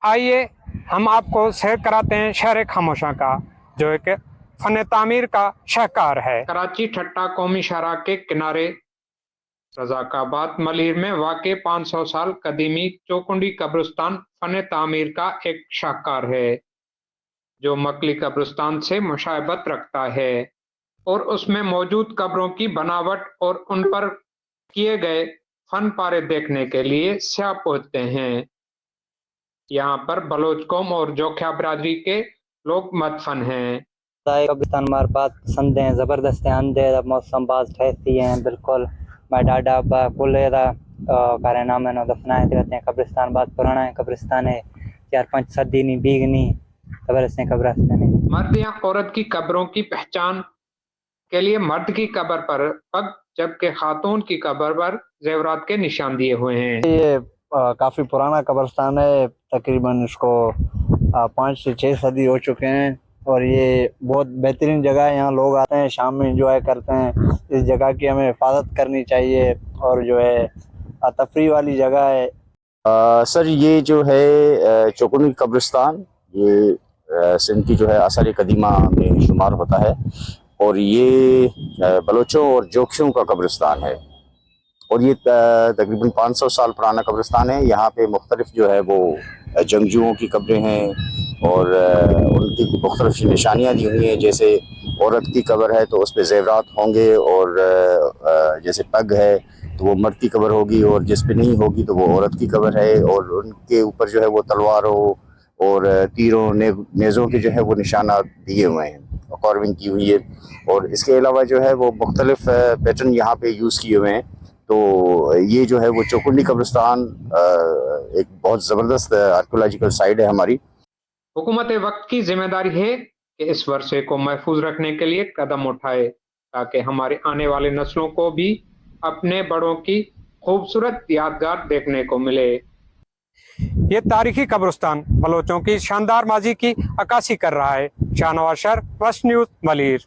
आइए हम आपको शेयर कराते हैं शहर खामोशा का, जो एक फन तामीर का शाहकार है। कराची ठट्टा कौमी शाहराह के किनारे रज़ाकाबाद मलिर में वाक़े 500 साल कदीमी चौकुंडी कब्रिस्तान फन तामीर का एक शाहकार है, जो मकली कब्रिस्तान से मुशाबहत रखता है और उसमें मौजूद कब्रों की बनावट और उन पर किए गए फन पारे देखने के लिए स्याह पहुंचते हैं। यहाँ पर बलोच कौम और जोखिया बिरादरी के लोग मदफन हैं। कब्रिस्तान मार बात पसंद हैं, ज़बरदस्त आंदे मौसम बाज ठहरती हैं बिल्कुल। मैं डाडा बा कुले दा कारे नाम है दफनाए रहते हैं। कब्रिस्तान बात पुराना है, कब्रिस्तान है 4-5 सदी नहीं बीगनी कब्रिस्तान कब्रिस्तान है। मर्द या औरत की कब्रों की पहचान के लिए मर्द की कब्र पर पग, जबकि खातून की कब्र पर जेवरात के निशान दिए हुए हैं। ये काफ़ी पुराना कब्रिस्तान है, तकरीबन इसको 5 से 6 सदी हो चुके हैं और ये बहुत बेहतरीन जगह है। यहाँ लोग आते हैं, शाम में एंजॉय करते हैं। इस जगह की हमें हिफाजत करनी चाहिए और जो है तफरी वाली जगह है। सर ये जो है चौकुंडी कब्रिस्तान ये सिंध की जो है आसार कदीमा में शुमार होता है और ये बलोचों और जोखियों का कब्रिस्तान है और ये तकरीबन 500 साल पुराना कब्रिस्तान है। यहाँ पे मुख्तलिफ जो है वो जंगजुओं की कब्रें हैं और उनकी मुख्तलिफ निशानियाँ दी हुई हैं। जैसे औरत की कब्र है तो उस पर जेवरात होंगे और जैसे पग है तो वो मर्द की कब्र होगी और जिस पे नहीं होगी तो वो औरत की कब्र है और उनके ऊपर जो है वो तलवारों और तीरों नेज़ों के जो है वो निशानात दिए हुए हैं, कार्विंग की हुई है। और इसके अलावा जो है वो मुख्तलिफ पैटर्न यहाँ पे यूज़ किए हुए हैं। तो ये जो है वो चौकुंडी कब्रिस्तान एक बहुत ज़बरदस्त आर्कियोलॉजिकल साइट है हमारी। हुकूमत वक्त की जिम्मेदारी है कि इस वर्षे को महफूज रखने के लिए कदम उठाए, ताकि हमारे आने वाले नस्लों को भी अपने बड़ों की खूबसूरत यादगार देखने को मिले। ये तारीखी कब्रिस्तान बलोचों की शानदार माजी की अक्कासी कर रहा है। Shahnawaz sir, first news Malir.